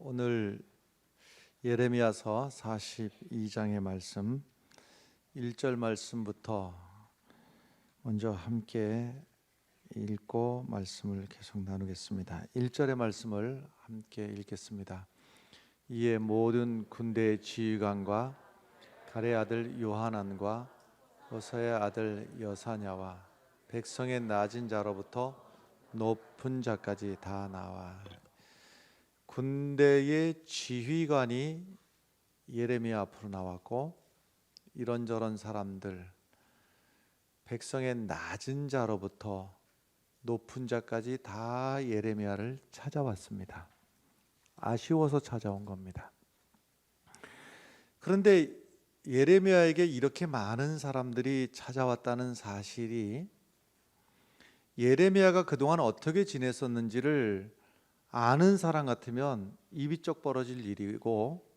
오늘 예레미야서 42장의 말씀 1절 말씀부터 먼저 함께 읽고 말씀을 계속 나누겠습니다. 1절의 말씀을 함께 읽겠습니다. 이에 모든 군대의 지휘관과 갈의 아들 요하난과 호사의 아들 여사냐와 백성의 낮은 자로부터 높은 자까지 다 나와. 군대의 지휘관이 예레미야 앞으로 나왔고, 이런저런 사람들, 백성의 낮은 자로부터 높은 자까지 다 예레미야를 찾아왔습니다. 아쉬워서 찾아온 겁니다. 그런데 예레미야에게 이렇게 많은 사람들이 찾아왔다는 사실이 예레미야가 그동안 어떻게 지냈었는지를 아는 사람 같으면 입이 쩍 벌어질 일이고,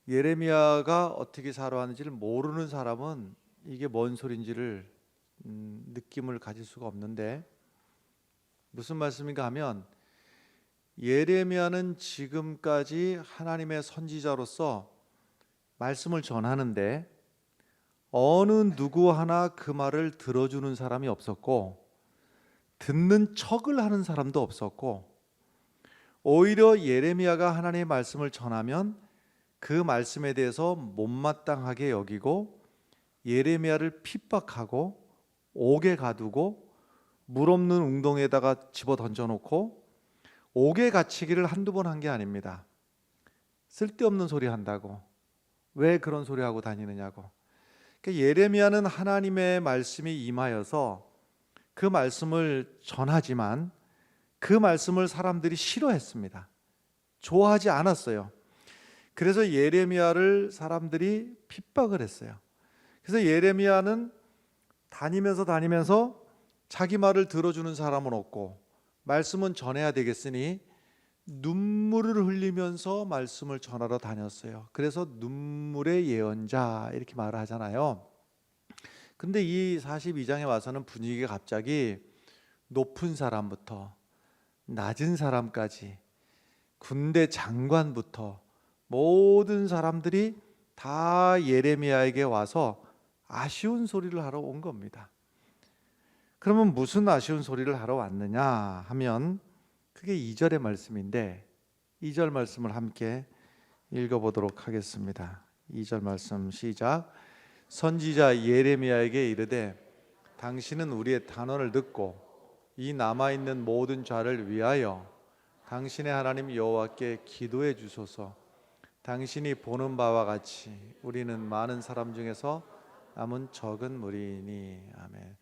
예레미야가 어떻게 살아왔는지를 모르는 사람은 이게 뭔 소린지를 느낌을 가질 수가 없는데, 무슨 말씀인가 하면 예레미야는 지금까지 하나님의 선지자로서 말씀을 전하는데 어느 누구 하나 그 말을 들어주는 사람이 없었고, 듣는 척을 하는 사람도 없었고, 오히려 예레미야가 하나님의 말씀을 전하면 그 말씀에 대해서 못마땅하게 여기고 예레미야를 핍박하고 옥에 가두고 물 없는 웅덩이에다가 집어 던져놓고 옥에 갇히기를 한두 번 한 게 아닙니다. 쓸데없는 소리 한다고, 왜 그런 소리 하고 다니느냐고. 그러니까 예레미야는 하나님의 말씀이 임하여서 그 말씀을 전하지만 그 말씀을 사람들이 싫어했습니다. 좋아하지 않았어요. 그래서 예레미야를 사람들이 핍박을 했어요. 그래서 예레미야는 다니면서 자기 말을 들어주는 사람은 없고 말씀은 전해야 되겠으니 눈물을 흘리면서 말씀을 전하러 다녔어요. 그래서 눈물의 예언자 이렇게 말을 하잖아요. 근데 이 42장에 와서는 분위기가 갑자기 높은 사람부터 낮은 사람까지, 군대 장관부터 모든 사람들이 다 예레미야에게 와서 아쉬운 소리를 하러 온 겁니다. 그러면 무슨 아쉬운 소리를 하러 왔느냐 하면 그게 2절의 말씀인데, 2절 말씀을 함께 읽어보도록 하겠습니다. 2절 말씀 시작. 선지자 예레미야에게 이르되 당신은 우리의 단언을 듣고 이 남아있는 모든 자를 위하여 당신의 하나님 여호와께 기도해 주소서. 당신이 보는 바와 같이 우리는 많은 사람 중에서 남은 적은 무리이니. 아멘.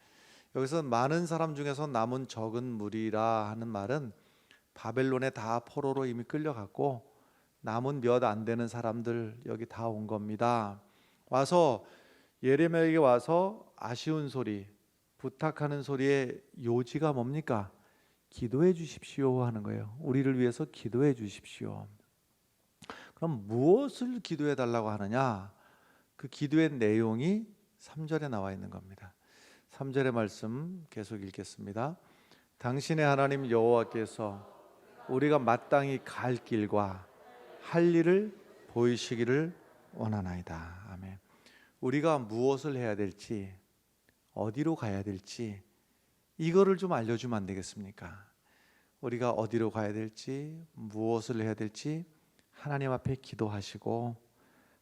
여기서 많은 사람 중에서 남은 적은 무리라 하는 말은 바벨론에 다 포로로 이미 끌려갔고 남은 몇 안 되는 사람들 여기 다 온 겁니다. 와서 예레미야에게 와서 아쉬운 소리, 부탁하는 소리의 요지가 뭡니까? 기도해 주십시오 하는 거예요. 우리를 위해서 기도해 주십시오. 그럼 무엇을 기도해 달라고 하느냐? 그 기도의 내용이 3절에 나와 있는 겁니다. 3절의 말씀 계속 읽겠습니다. 당신의 하나님 여호와께서 우리가 마땅히 갈 길과 할 일을 보이시기를 원하나이다. 아멘. 우리가 무엇을 해야 될지, 어디로 가야 될지 이거를 좀 알려주면 안 되겠습니까? 우리가 어디로 가야 될지, 무엇을 해야 될지 하나님 앞에 기도하시고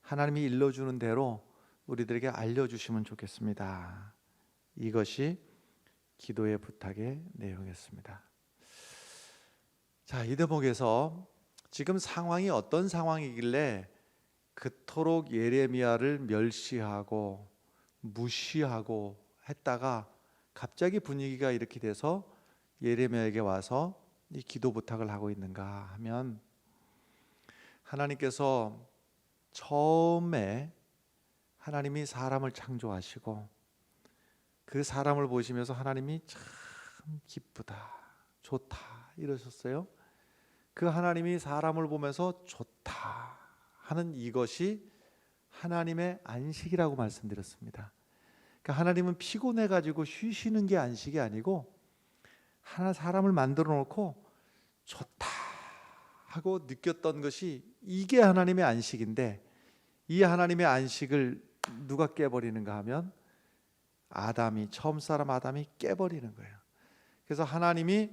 하나님이 일러주는 대로 우리들에게 알려주시면 좋겠습니다. 이것이 기도의 부탁의 내용이었습니다. 자, 이 대목에서 지금 상황이 어떤 상황이길래 그토록 예레미야를 멸시하고 무시하고 했다가 갑자기 분위기가 이렇게 돼서 예레미야에게 와서 이 기도 부탁을 하고 있는가 하면, 하나님께서 처음에 하나님이 사람을 창조하시고 그 사람을 보시면서 하나님이 참 기쁘다, 좋다 이러셨어요. 그 하나님이 사람을 보면서 좋다 하는 이것이 하나님의 안식이라고 말씀드렸습니다. 그러니까 하나님은 피곤해가지고 쉬시는 게 안식이 아니고 하나 사람을 만들어 놓고 좋다 하고 느꼈던 것이 이게 하나님의 안식인데, 이 하나님의 안식을 누가 깨버리는가 하면 처음 사람 아담이 깨버리는 거예요. 그래서 하나님이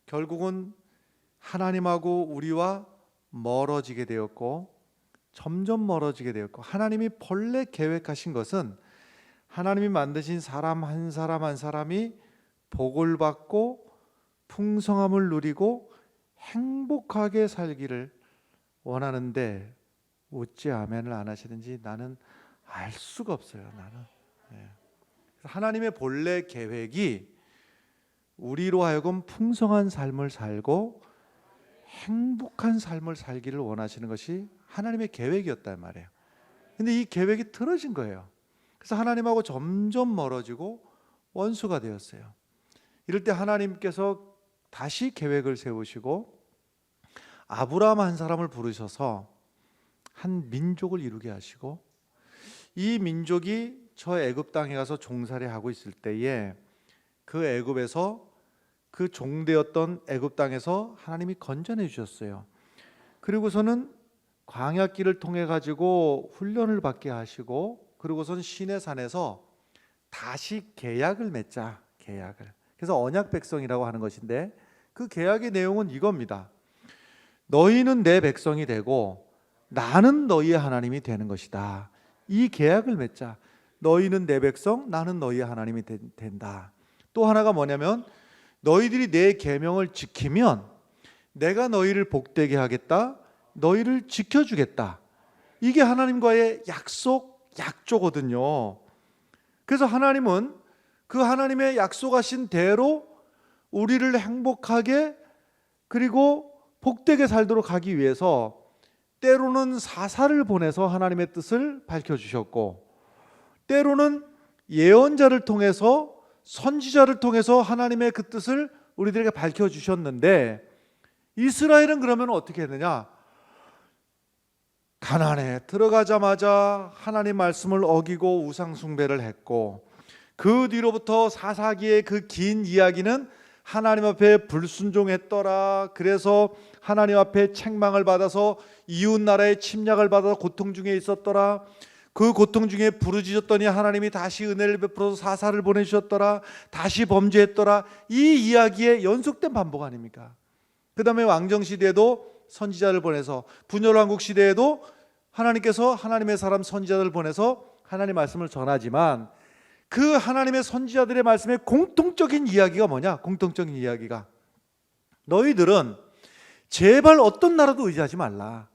결국은 하나님하고 우리와 멀어지게 되었고, 점점 멀어지게 되었고, 하나님이 본래 계획하신 것은 하나님이 만드신 사람 한 사람 한 사람이 복을 받고 풍성함을 누리고 행복하게 살기를 원하는데, 어찌 아멘을 안 하시는지 나는 알 수가 없어요. 하나님의 본래 계획이 우리로 하여금 풍성한 삶을 살고 행복한 삶을 살기를 원하시는 것이 하나님의 계획이었단 말이에요. 근데 이 계획이 틀어진 거예요. 그래서 하나님하고 점점 멀어지고 원수가 되었어요. 이럴 때 하나님께서 다시 계획을 세우시고 아브라함 한 사람을 부르셔서 한 민족을 이루게 하시고, 이 민족이 저 애굽 땅에 가서 종살이 하고 있을 때에 그 애굽에서, 그 종되었던 애굽 땅에서 하나님이 건져내 주셨어요. 그리고서는 광야길을 통해 가지고 훈련을 받게 하시고, 그리고선 시내산에서 다시 계약을 맺자. 계약을. 그래서 언약 백성이라고 하는 것인데, 그 계약의 내용은 이겁니다. 너희는 내 백성이 되고 나는 너희의 하나님이 되는 것이다. 이 계약을 맺자. 너희는 내 백성, 나는 너희의 하나님이 된다. 또 하나가 뭐냐면, 너희들이 내 계명을 지키면 내가 너희를 복되게 하겠다. 너희를 지켜주겠다. 이게 하나님과의 약조거든요. 그래서 하나님은 그 하나님의 약속하신 대로 우리를 행복하게 그리고 복되게 살도록 하기 위해서 때로는 사사를 보내서 하나님의 뜻을 밝혀주셨고, 때로는 예언자를 통해서, 선지자를 통해서 하나님의 그 뜻을 우리들에게 밝혀주셨는데, 이스라엘은 그러면 어떻게 했느냐? 가나안에 들어가자마자 하나님 말씀을 어기고 우상 숭배를 했고, 그 뒤로부터 사사기의 그 긴 이야기는 하나님 앞에 불순종했더라. 그래서 하나님 앞에 책망을 받아서 이웃 나라의 침략을 받아 고통 중에 있었더라. 그 고통 중에 부르짖었더니 하나님이 다시 은혜를 베풀어서 사사를 보내주셨더라. 다시 범죄했더라. 이 이야기의 연속된 반복 아닙니까? 그 다음에 왕정시대에도 선지자를 보내서, 분열왕국 시대에도 하나님께서 하나님의 사람 선지자들을 보내서 하나님의 말씀을 전하지만, 그 하나님의 선지자들의 말씀의 공통적인 이야기가 뭐냐? 공통적인 이야기가, 너희들은 제발 어떤 나라도 의지하지 말라.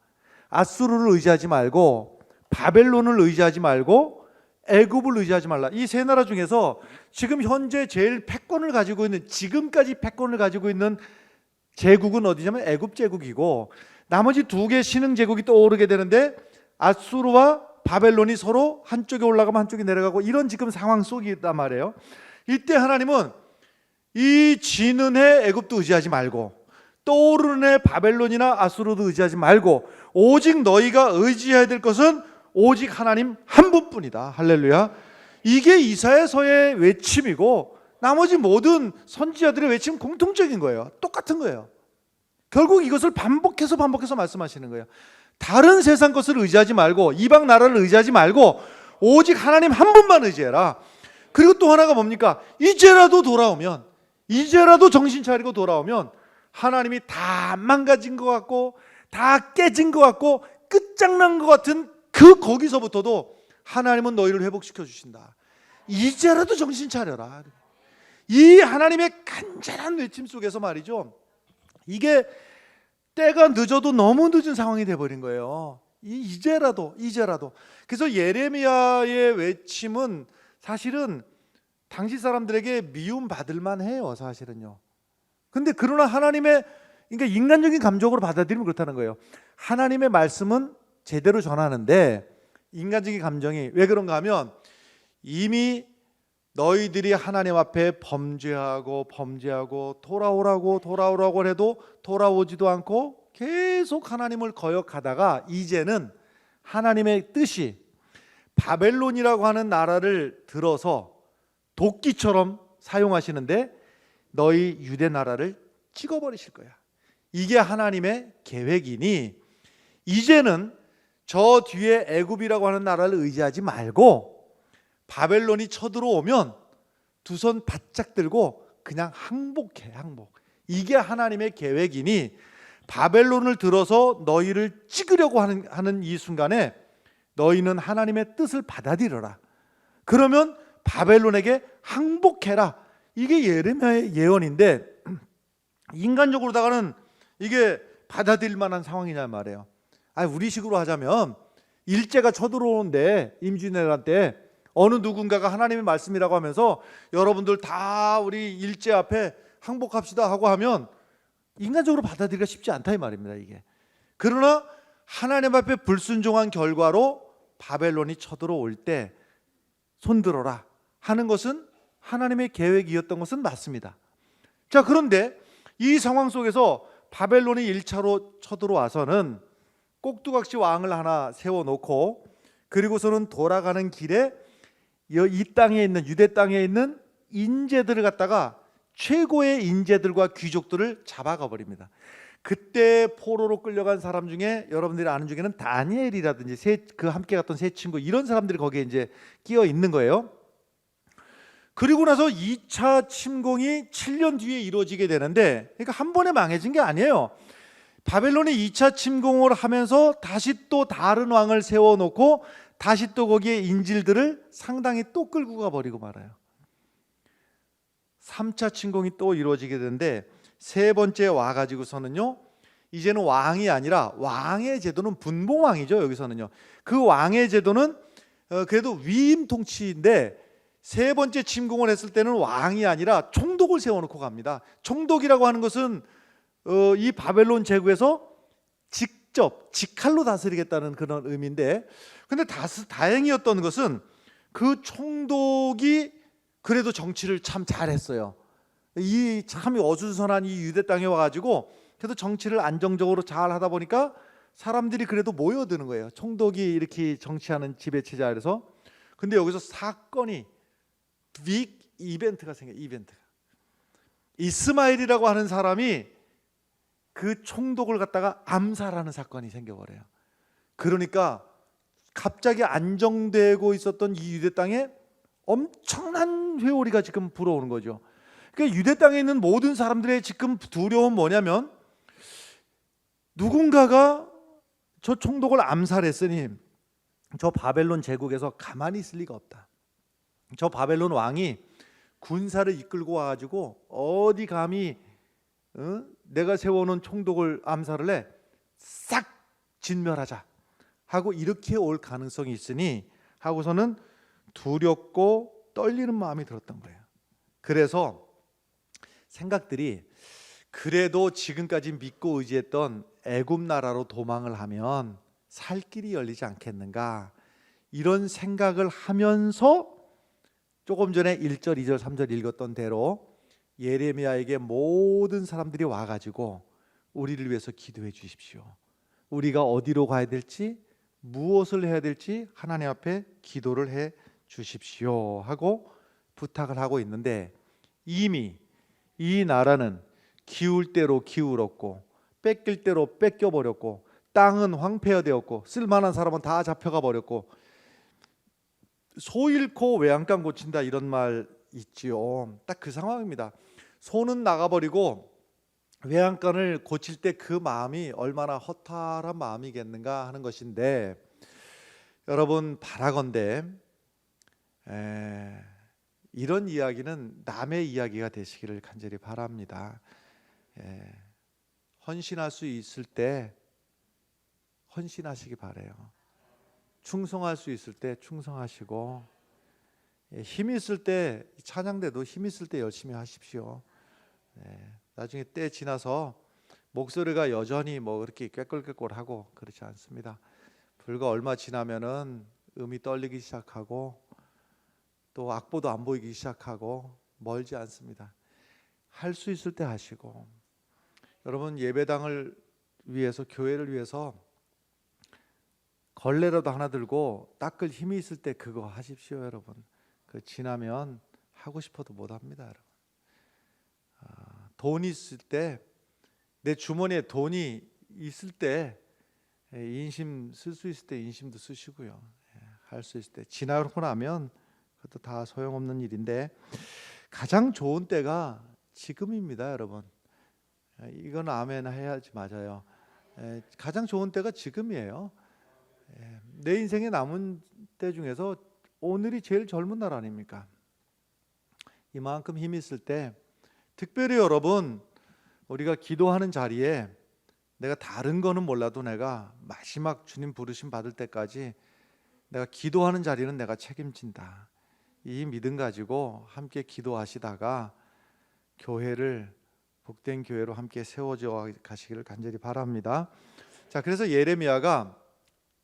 아수르를 의지하지 말고, 바벨론을 의지하지 말고, 애굽을 의지하지 말라. 이 세 나라 중에서 지금 현재 제일 패권을 가지고 있는, 지금까지 패권을 가지고 있는 제국은 어디냐면 애굽 제국이고, 나머지 두 개 신흥 제국이 떠오르게 되는데, 아수르와 바벨론이 서로 한쪽에 올라가면 한쪽에 내려가고, 이런 지금 상황 속에 있단 말이에요. 이때 하나님은 이 지는 해 애굽도 의지하지 말고, 떠오르는 해 바벨론이나 아수르도 의지하지 말고, 오직 너희가 의지해야 될 것은 오직 하나님 한 분뿐이다. 할렐루야. 이게 이사야서의 외침이고, 나머지 모든 선지자들의 외침 공통적인 거예요. 똑같은 거예요. 결국 이것을 반복해서 말씀하시는 거예요. 다른 세상 것을 의지하지 말고, 이방 나라를 의지하지 말고, 오직 하나님 한 분만 의지해라. 그리고 또 하나가 뭡니까? 이제라도 돌아오면, 이제라도 정신 차리고 돌아오면 하나님이 다 망가진 것 같고, 다 깨진 것 같고, 끝장난 것 같은 거기서부터도 하나님은 너희를 회복시켜 주신다. 이제라도 정신 차려라. 이 하나님의 간절한 외침 속에서 말이죠, 이게 때가 늦어도 너무 늦은 상황이 돼버린 거예요. 이제라도. 그래서 예레미야의 외침은 사실은 당시 사람들에게 미움받을 만해요, 사실은요. 근데 그러나 하나님의, 그러니까 인간적인 감정으로 받아들이면 그렇다는 거예요. 하나님의 말씀은 제대로 전하는데 인간적인 감정이 왜 그런가 하면, 이미 너희들이 하나님 앞에 범죄하고 돌아오라고 해도 돌아오지도 않고 계속 하나님을 거역하다가, 이제는 하나님의 뜻이 바벨론이라고 하는 나라를 들어서 도끼처럼 사용하시는데 너희 유대 나라를 찍어버리실 거야. 이게 하나님의 계획이니 이제는 저 뒤에 애굽이라고 하는 나라를 의지하지 말고 바벨론이 쳐들어오면 두 손 바짝 들고 그냥 항복해. 항복. 이게 하나님의 계획이니 바벨론을 들어서 너희를 찍으려고 하는 이 순간에 너희는 하나님의 뜻을 받아들여라. 그러면 바벨론에게 항복해라. 이게 예레미야의 예언인데 인간적으로다가는 이게 받아들일 만한 상황이냐 말이에요. 우리식으로 하자면 일제가 쳐들어오는데 임진왜란 때 어느 누군가가 하나님의 말씀이라고 하면서 여러분들 다 우리 일제 앞에 항복합시다 하고 하면 인간적으로 받아들이기가 쉽지 않다 이 말입니다. 이게. 그러나 하나님 앞에 불순종한 결과로 바벨론이 쳐들어올 때 손들어라 하는 것은 하나님의 계획이었던 것은 맞습니다. 자, 그런데 이 상황 속에서 바벨론이 1차로 쳐들어와서는 꼭두각시 왕을 하나 세워놓고 그리고서는 돌아가는 길에 이 땅에 있는 유대 땅에 있는 인재들을 갖다가 최고의 인재들과 귀족들을 잡아가 버립니다. 그때 포로로 끌려간 사람 중에 여러분들이 아는 중에는 다니엘이라든지 그 함께 갔던 세 친구 이런 사람들이 거기에 이제 끼어 있는 거예요. 그리고 나서 2차 침공이 7년 뒤에 이루어지게 되는데 그러니까 한 번에 망해진 게 아니에요. 바벨론이 2차 침공을 하면서 다시 또 다른 왕을 세워놓고 다시 또 거기에 인질들을 상당히 또 끌고 가버리고 말아요. 3차 침공이 또 이루어지게 되는데 세 번째 와가지고서는요 이제는 왕이 아니라 왕의 제도는 분봉왕이죠. 여기서는요 그 왕의 제도는 그래도 위임 통치인데 세 번째 침공을 했을 때는 왕이 아니라 총독을 세워놓고 갑니다. 총독이라고 하는 것은 이 바벨론 제국에서 직접 직할로 다스리겠다는 그런 의미인데 근데 다행이었던 것은 그 총독이 그래도 정치를 참 잘했어요. 이 참 어수선한 이 유대 땅에 와가지고 그래도 정치를 안정적으로 잘 하다 보니까 사람들이 그래도 모여드는 거예요. 총독이 이렇게 정치하는 지배체제에서. 근데 여기서 사건이 빅 이벤트가 생겨요. 이벤트가 이스마엘이라고 하는 사람이 그 총독을 갖다가 암살하는 사건이 생겨버려요. 그러니까 갑자기 안정되고 있었던 이 유대 땅에 엄청난 회오리가 지금 불어오는 거죠. 그러니까 유대 땅에 있는 모든 사람들의 지금 두려움은 뭐냐면 누군가가 저 총독을 암살했으니 저 바벨론 제국에서 가만히 있을 리가 없다. 저 바벨론 왕이 군사를 이끌고 와가지고 어디 감히 내가 세워놓은 총독을 암살을 해 싹 진멸하자 하고 이렇게 올 가능성이 있으니 하고서는 두렵고 떨리는 마음이 들었던 거예요. 그래서 생각들이 그래도 지금까지 믿고 의지했던 애굽 나라로 도망을 하면 살 길이 열리지 않겠는가 이런 생각을 하면서 조금 전에 1절, 2절, 3절 읽었던 대로 예레미야에게 모든 사람들이 와가지고 우리를 위해서 기도해 주십시오. 우리가 어디로 가야 될지 무엇을 해야 될지 하나님 앞에 기도를 해 주십시오 하고 부탁을 하고 있는데 이미 이 나라는 기울 대로 기울었고 뺏길 대로 뺏겨버렸고 땅은 황폐화되었고 쓸만한 사람은 다 잡혀가 버렸고 소 잃고 외양간 고친다 이런 말 있지요. 딱 그 상황입니다. 소는 나가버리고 외양간을 고칠 때 그 마음이 얼마나 허탈한 마음이겠는가 하는 것인데 여러분 바라건대 이런 이야기는 남의 이야기가 되시기를 간절히 바랍니다. 헌신할 수 있을 때 헌신하시기 바라요. 충성할 수 있을 때 충성하시고 힘 있을 때 찬양대도 힘 있을 때 열심히 하십시오. 나중에 때 지나서 목소리가 여전히 뭐 그렇게 꾀꿀꾀꿀하고 그렇지 않습니다. 불과 얼마 지나면은 음이 떨리기 시작하고 또 악보도 안 보이기 시작하고 멀지 않습니다. 할 수 있을 때 하시고 여러분 예배당을 위해서 교회를 위해서 걸레라도 하나 들고 닦을 힘이 있을 때 그거 하십시오. 여러분 그 지나면 하고 싶어도 못합니다. 여러분 돈이 있을 때 내 주머니에 돈이 있을 때 인심 쓸 수 있을 때 인심도 쓰시고요. 할 수 있을 때 지나고 나면 그것도 다 소용없는 일인데 가장 좋은 때가 지금입니다, 여러분. 이건 아멘 해야지 맞아요. 가장 좋은 때가 지금이에요. 내 인생에 남은 때 중에서 오늘이 제일 젊은 날 아닙니까? 이만큼 힘이 있을 때 특별히 여러분 우리가 기도하는 자리에 내가 다른 거는 몰라도 내가 마지막 주님 부르심 받을 때까지 내가 기도하는 자리는 내가 책임진다. 이 믿음 가지고 함께 기도하시다가 교회를 복된 교회로 함께 세워져 가시기를 간절히 바랍니다. 자, 그래서 예레미야가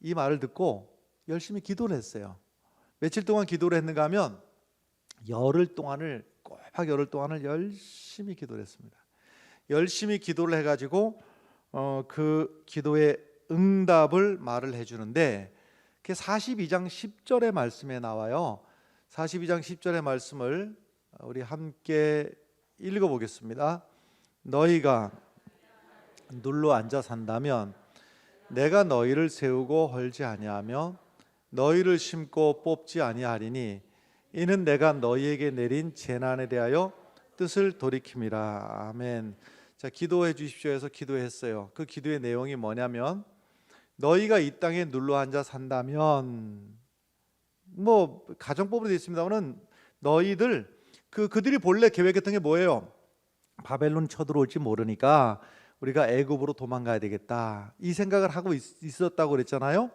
이 말을 듣고 열심히 기도를 했어요. 며칠 동안 기도를 했는가 하면 꼬박 열흘 동안을 열심히 기도를 했습니다. 열심히 기도를 해가지고 그 기도의 응답을 말을 해주는데 그게 42장 10절의 말씀에 나와요. 42장 10절의 말씀을 우리 함께 읽어보겠습니다. 너희가 눌러 앉아 산다면 내가 너희를 세우고 헐지 아니하며 너희를 심고 뽑지 아니하리니 이는 내가 너희에게 내린 재난에 대하여 뜻을 돌이킴이라. 아멘. 자, 기도해 주십시오 해서 기도했어요. 그 기도의 내용이 뭐냐면 너희가 이 땅에 눌러 앉아 산다면 뭐 가정법으로 되어 있습니다만은 너희들 그들이 본래 계획했던 게 뭐예요? 바벨론 쳐들어올지 모르니까 우리가 애굽으로 도망가야 되겠다 이 생각을 하고 있었다고 그랬잖아요.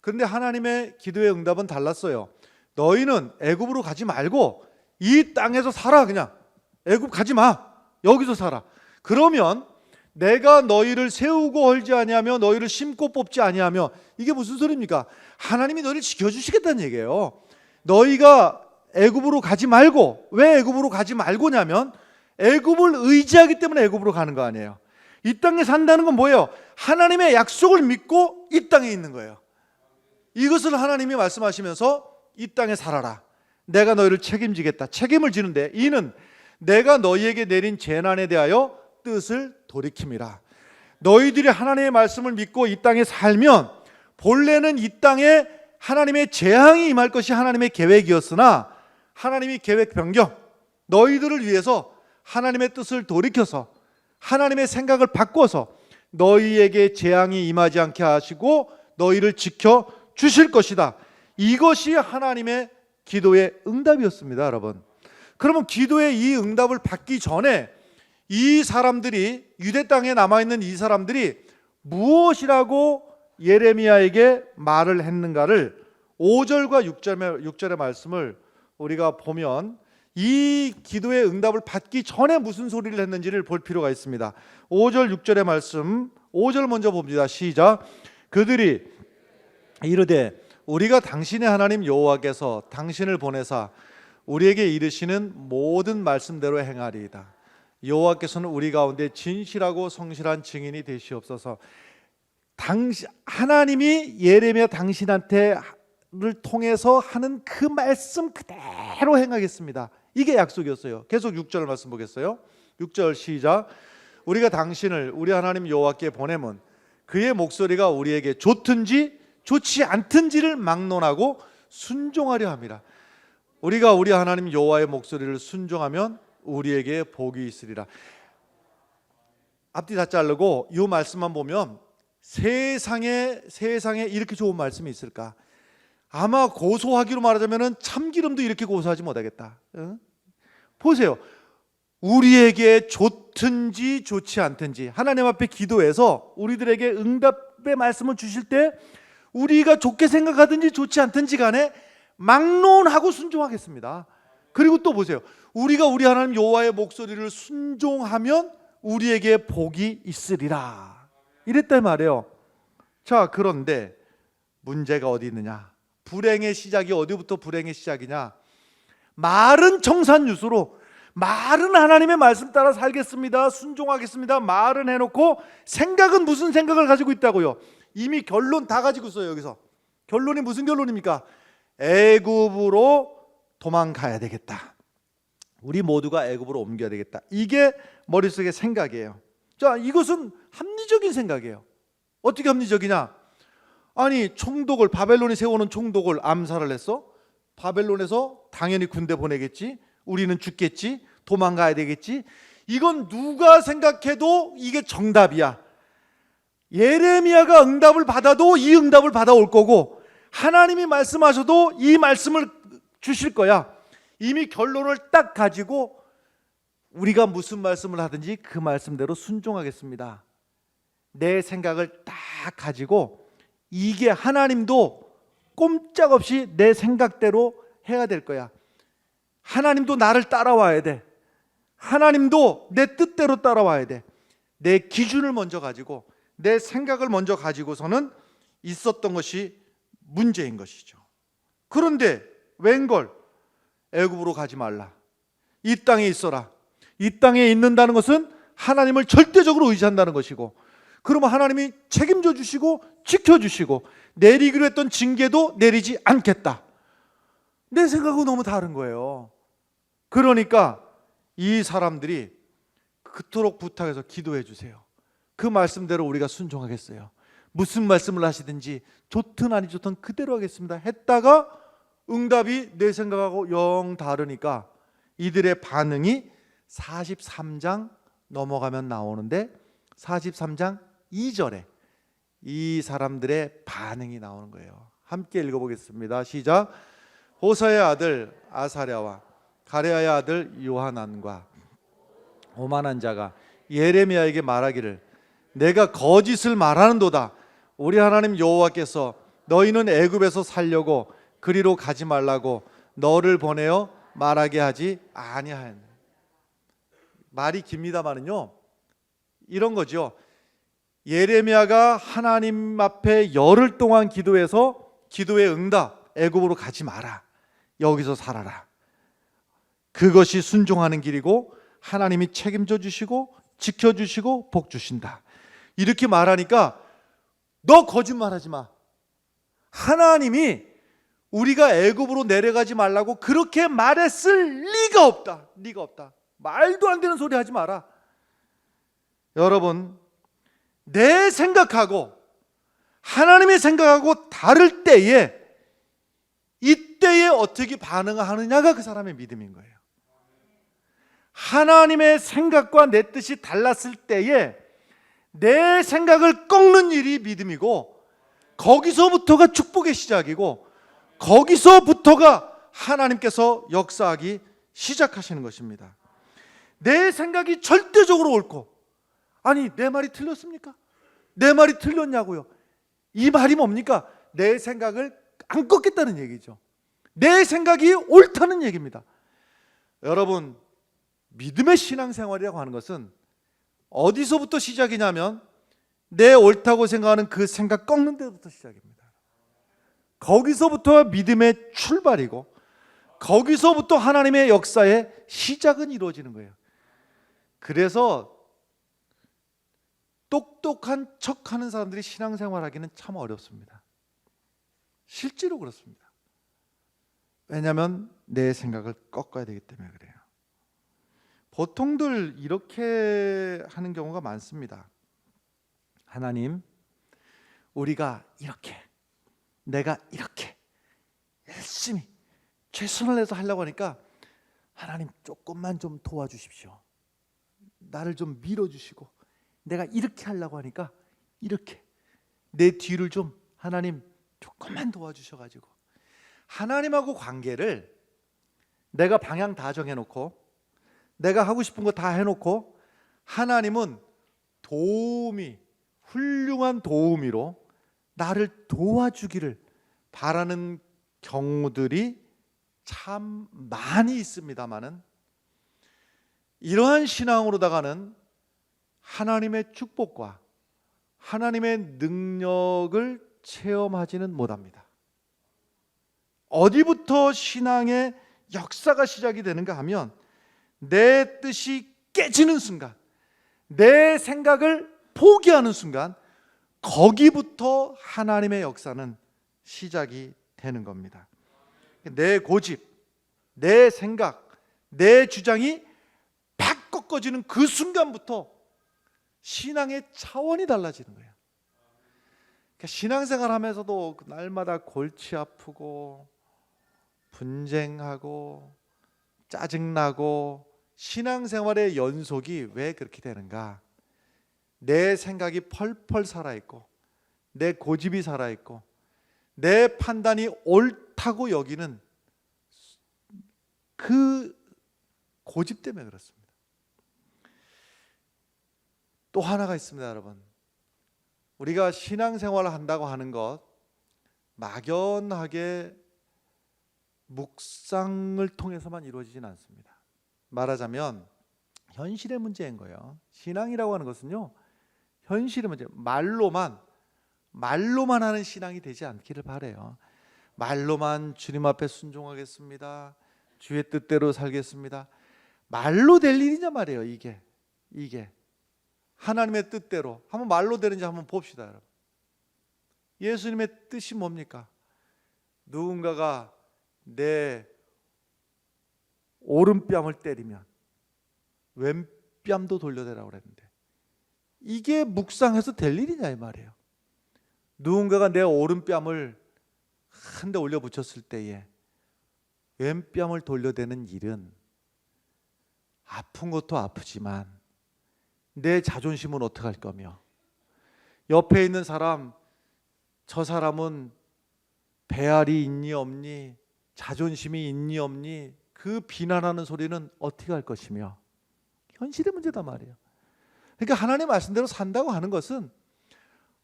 그런데 하나님의 기도의 응답은 달랐어요. 너희는 애굽으로 가지 말고 이 땅에서 살아. 그냥 애굽 가지 마. 여기서 살아. 그러면 내가 너희를 세우고 헐지 아니하며 너희를 심고 뽑지 아니하며 이게 무슨 소리입니까? 하나님이 너희를 지켜주시겠다는 얘기예요. 너희가 애굽으로 가지 말고 왜 애굽으로 가지 말고냐면 애굽을 의지하기 때문에 애굽으로 가는 거 아니에요. 이 땅에 산다는 건 뭐예요? 하나님의 약속을 믿고 이 땅에 있는 거예요. 이것을 하나님이 말씀하시면서 이 땅에 살아라. 내가 너희를 책임지겠다. 책임을 지는데 이는 내가 너희에게 내린 재난에 대하여 뜻을 돌이킴이라. 너희들이 하나님의 말씀을 믿고 이 땅에 살면 본래는 이 땅에 하나님의 재앙이 임할 것이 하나님의 계획이었으나 하나님이 계획 변경, 너희들을 위해서 하나님의 뜻을 돌이켜서 하나님의 생각을 바꿔서 너희에게 재앙이 임하지 않게 하시고 너희를 지켜 주실 것이다. 이것이 하나님의 기도의 응답이었습니다, 여러분. 그러면 기도의 이 응답을 받기 전에 이 사람들이 유대 땅에 남아있는 이 사람들이 무엇이라고 예레미야에게 말을 했는가를 5절과 6절의 말씀을 우리가 보면 이 기도의 응답을 받기 전에 무슨 소리를 했는지를 볼 필요가 있습니다. 5절 6절의 말씀 5절 먼저 봅니다. 시작. 그들이 이르되 우리가 당신의 하나님 여호와께서 당신을 보내사 우리에게 이르시는 모든 말씀대로 행하리이다. 여호와께서는 우리 가운데 진실하고 성실한 증인이 되시옵소서. 하나님이 예레미야 당신한테를 통해서 하는 그 말씀 그대로 행하겠습니다. 이게 약속이었어요. 계속 6절 말씀 보겠어요. 6절 시작. 우리가 당신을 우리 하나님 여호와께 보내면 그의 목소리가 우리에게 좋든지 좋지 않든지를 막론하고 순종하려 함이라. 우리가 우리 하나님 여호와의 목소리를 순종하면 우리에게 복이 있으리라. 앞뒤 다 자르고 이 말씀만 보면 세상에 이렇게 좋은 말씀이 있을까? 아마 고소하기로 말하자면 참기름도 이렇게 고소하지 못하겠다. 보세요. 우리에게 좋든지 좋지 않든지 하나님 앞에 기도해서 우리들에게 응답의 말씀을 주실 때 우리가 좋게 생각하든지 좋지 않든지 간에 막론하고 순종하겠습니다. 그리고 또 보세요. 우리가 우리 하나님 여호와의 목소리를 순종하면 우리에게 복이 있으리라. 이랬단 말이에요. 자, 그런데 문제가 어디 있느냐? 불행의 시작이 어디부터 불행의 시작이냐? 말은 청산유수로 말은 하나님의 말씀 따라 살겠습니다, 순종하겠습니다 말은 해놓고 생각은 무슨 생각을 가지고 있다고요? 이미 결론 다 가지고 있어요. 여기서 결론이 무슨 결론입니까? 애굽으로 도망가야 되겠다. 우리 모두가 애굽으로 옮겨야 되겠다. 이게 머릿속의 생각이에요. 자, 이것은 합리적인 생각이에요. 어떻게 합리적이냐? 아니, 총독을, 바벨론이 세우는 총독을 암살을 했어? 바벨론에서 당연히 군대 보내겠지. 우리는 죽겠지. 도망가야 되겠지. 이건 누가 생각해도 이게 정답이야. 예레미야가 응답을 받아도 이 응답을 받아올 거고, 하나님이 말씀하셔도 이 말씀을 주실 거야. 이미 결론을 딱 가지고 우리가 무슨 말씀을 하든지 그 말씀대로 순종하겠습니다. 내 생각을 딱 가지고, 이게 하나님도 꼼짝없이 내 생각대로 해야 될 거야. 하나님도 나를 따라와야 돼. 하나님도 내 뜻대로 따라와야 돼. 내 기준을 먼저 가지고, 내 생각을 먼저 가지고서는 있었던 것이 문제인 것이죠. 그런데 웬걸 애굽으로 가지 말라, 이 땅에 있어라. 이 땅에 있는다는 것은 하나님을 절대적으로 의지한다는 것이고, 그러면 하나님이 책임져 주시고 지켜주시고 내리기로 했던 징계도 내리지 않겠다. 내 생각은 너무 다른 거예요. 그러니까 이 사람들이 그토록 부탁해서 기도해 주세요. 그 말씀대로 우리가 순종하겠어요. 무슨 말씀을 하시든지 좋든 아니 좋든 그대로 하겠습니다 했다가 응답이 내 생각하고 영 다르니까 이들의 반응이 43장 넘어가면 나오는데, 43장 2절에 이 사람들의 반응이 나오는 거예요. 함께 읽어보겠습니다. 시작. 호사의 아들 아사랴와 가레아의 아들 요하난과 오만한 자가 예레미야에게 말하기를, 내가 거짓을 말하는도다. 우리 하나님 여호와께서 너희는 애굽에서 살려고 그리로 가지 말라고 너를 보내어 말하게 하지 아니하였느냐. 말이 깁니다마는요, 이런 거죠. 예레미야가 하나님 앞에 열흘 동안 기도해서 기도의 응답, 애굽으로 가지 마라, 여기서 살아라. 그것이 순종하는 길이고 하나님이 책임져 주시고 지켜주시고 복 주신다. 이렇게 말하니까 너 거짓말하지 마. 하나님이 우리가 애굽으로 내려가지 말라고 그렇게 말했을 리가 없다. 리가 없다. 말도 안 되는 소리 하지 마라. 여러분, 내 생각하고 하나님의 생각하고 다를 때에, 이때에 어떻게 반응하느냐가 그 사람의 믿음인 거예요. 하나님의 생각과 내 뜻이 달랐을 때에 내 생각을 꺾는 일이 믿음이고, 거기서부터가 축복의 시작이고, 거기서부터가 하나님께서 역사하기 시작하시는 것입니다. 내 생각이 절대적으로 옳고, 아니 내 말이 틀렸습니까? 내 말이 틀렸냐고요? 이 말이 뭡니까? 내 생각을 안 꺾겠다는 얘기죠. 내 생각이 옳다는 얘기입니다. 여러분, 믿음의 신앙생활이라고 하는 것은 어디서부터 시작이냐면 내 옳다고 생각하는 그 생각 꺾는 데부터 시작입니다. 거기서부터 믿음의 출발이고, 거기서부터 하나님의 역사의 시작은 이루어지는 거예요. 그래서 똑똑한 척하는 사람들이 신앙생활하기는 참 어렵습니다. 실제로 그렇습니다. 왜냐하면 내 생각을 꺾어야 되기 때문에 그래요. 보통들 이렇게 하는 경우가 많습니다. 하나님, 우리가 이렇게, 내가 이렇게 열심히 최선을 내서 하려고 하니까 하나님 조금만 좀 도와주십시오. 나를 좀 밀어주시고, 내가 이렇게 하려고 하니까 이렇게 내 뒤를 좀 하나님 조금만 도와주셔가지고, 하나님하고 관계를 내가 방향 다 정해놓고 내가 하고 싶은 거 다 해놓고, 하나님은 도우미, 훌륭한 도우미로 나를 도와주기를 바라는 경우들이 참 많이 있습니다마는, 이러한 신앙으로다가는 하나님의 축복과 하나님의 능력을 체험하지는 못합니다. 어디부터 신앙의 역사가 시작이 되는가 하면, 내 뜻이 깨지는 순간, 내 생각을 포기하는 순간, 거기부터 하나님의 역사는 시작이 되는 겁니다. 내 고집, 내 생각, 내 주장이 팍 꺾어지는 그 순간부터 신앙의 차원이 달라지는 거예요. 그러니까 신앙생활 하면서도 날마다 골치 아프고 분쟁하고 짜증나고, 신앙생활의 연속이 왜 그렇게 되는가? 내 생각이 펄펄 살아있고, 내 고집이 살아있고, 내 판단이 옳다고 여기는 그 고집 때문에 그렇습니다. 또 하나가 있습니다, 여러분. 우리가 신앙생활을 한다고 하는 것, 막연하게 묵상을 통해서만 이루어지진 않습니다. 말하자면 현실의 문제인 거예요. 신앙이라고 하는 것은요, 현실의 문제, 말로만 하는 신앙이 되지 않기를 바라요. 말로만 주님 앞에 순종하겠습니다, 주의 뜻대로 살겠습니다, 말로 될 일이냐 말이에요. 이게 하나님의 뜻대로 한번 말로 되는지 한번 봅시다, 여러분. 예수님의 뜻이 뭡니까? 누군가가 내 오른뺨을 때리면 왼뺨도 돌려대라고 그랬는데, 이게 묵상해서 될 일이냐 이 말이에요. 누군가가 내 오른뺨을 한 대 올려 붙였을 때에 왼뺨을 돌려대는 일은 아픈 것도 아프지만 내 자존심은 어떡할 거며, 옆에 있는 사람, 저 사람은 배알이 있니 없니, 자존심이 있니 없니, 그 비난하는 소리는 어떻게 할 것이며, 현실의 문제다 말이에요. 그러니까 하나님 말씀대로 산다고 하는 것은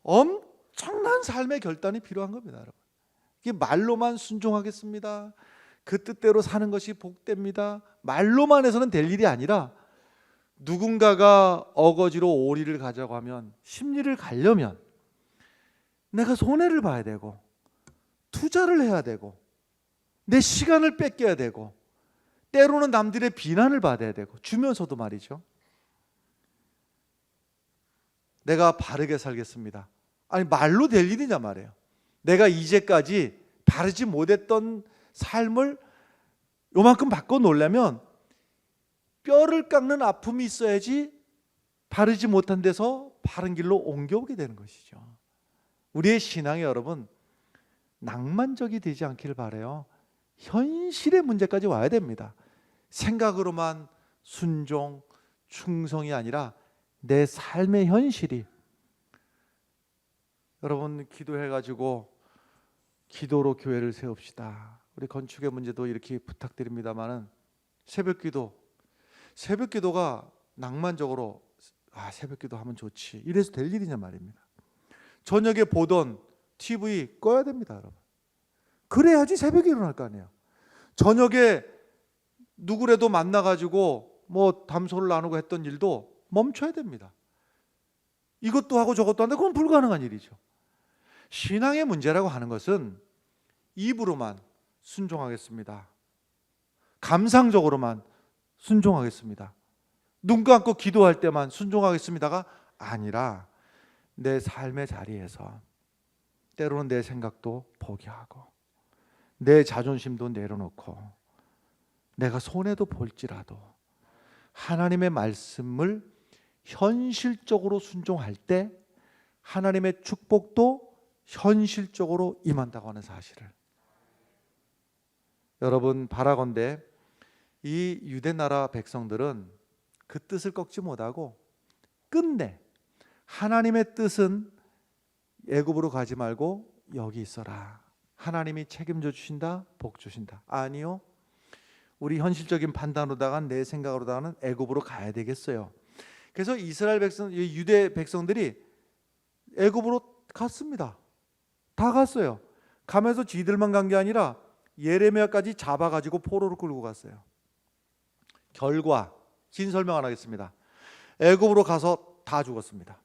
엄청난 삶의 결단이 필요한 겁니다, 여러분. 이게 말로만 순종하겠습니다, 그 뜻대로 사는 것이 복됩니다, 말로만 해서는 될 일이 아니라, 누군가가 어거지로 오리를 가자고 하면, 심리를 가려면 내가 손해를 봐야 되고, 투자를 해야 되고, 내 시간을 뺏겨야 되고, 때로는 남들의 비난을 받아야 되고, 주면서도 말이죠. 내가 바르게 살겠습니다. 아니, 말로 될 일이냐 말이에요. 내가 이제까지 바르지 못했던 삶을 요만큼 바꿔 놓으려면 뼈를 깎는 아픔이 있어야지 바르지 못한 데서 바른 길로 옮겨오게 되는 것이죠. 우리의 신앙이 여러분 낭만적이 되지 않기를 바라요. 현실의 문제까지 와야 됩니다. 생각으로만 순종, 충성이 아니라 내 삶의 현실이. 여러분, 기도해가지고 기도로 교회를 세웁시다. 우리 건축의 문제도 이렇게 부탁드립니다마는 새벽기도가 낭만적으로 새벽기도 하면 좋지, 이래서 될 일이냐 말입니다. 저녁에 보던 TV 꺼야 됩니다, 여러분. 그래야지 새벽에 일어날 거 아니에요. 저녁에 누구라도 만나가지고 뭐 담소를 나누고 했던 일도 멈춰야 됩니다. 이것도 하고 저것도 하는데 그건 불가능한 일이죠. 신앙의 문제라고 하는 것은 입으로만 순종하겠습니다, 감상적으로만 순종하겠습니다, 눈 감고 기도할 때만 순종하겠습니다가 아니라 내 삶의 자리에서 때로는 내 생각도 포기하고 내 자존심도 내려놓고 내가 손해도 볼지라도 하나님의 말씀을 현실적으로 순종할 때 하나님의 축복도 현실적으로 임한다고 하는 사실을, 여러분, 바라건대 이 유대 나라 백성들은 그 뜻을 꺾지 못하고 끝내 하나님의 뜻은 애굽으로 가지 말고 여기 있어라, 하나님이 책임져 주신다, 복 주신다. 아니요, 우리 현실적인 판단으로다가 내 생각으로다가는 애굽으로 가야 되겠어요. 그래서 이스라엘 백성, 유대 백성들이 애굽으로 갔습니다. 다 갔어요. 가면서 지들만 간 게 아니라 예레미야까지 잡아가지고 포로로 끌고 갔어요. 결과, 긴 설명 안 하겠습니다. 애굽으로 가서 다 죽었습니다.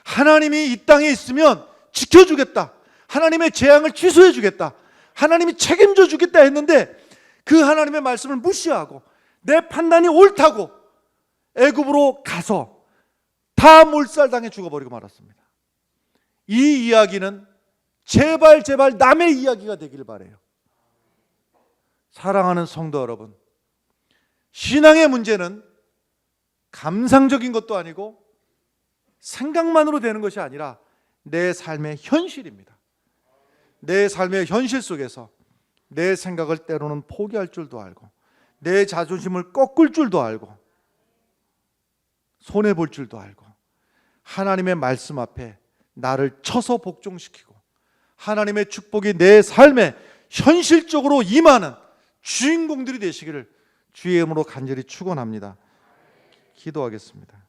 하나님이 이 땅에 있으면 지켜주겠다, 하나님의 재앙을 취소해 주겠다, 하나님이 책임져 주겠다 했는데 그 하나님의 말씀을 무시하고 내 판단이 옳다고 애굽으로 가서 다 몰살당해 죽어버리고 말았습니다. 이 이야기는 제발 남의 이야기가 되기를 바라요. 사랑하는 성도 여러분, 신앙의 문제는 감상적인 것도 아니고 생각만으로 되는 것이 아니라 내 삶의 현실입니다. 내 삶의 현실 속에서 내 생각을 때로는 포기할 줄도 알고, 내 자존심을 꺾을 줄도 알고, 손해볼 줄도 알고, 하나님의 말씀 앞에 나를 쳐서 복종시키고 하나님의 축복이 내 삶에 현실적으로 임하는 주인공들이 되시기를 주의 이름으로 간절히 축원합니다. 기도하겠습니다.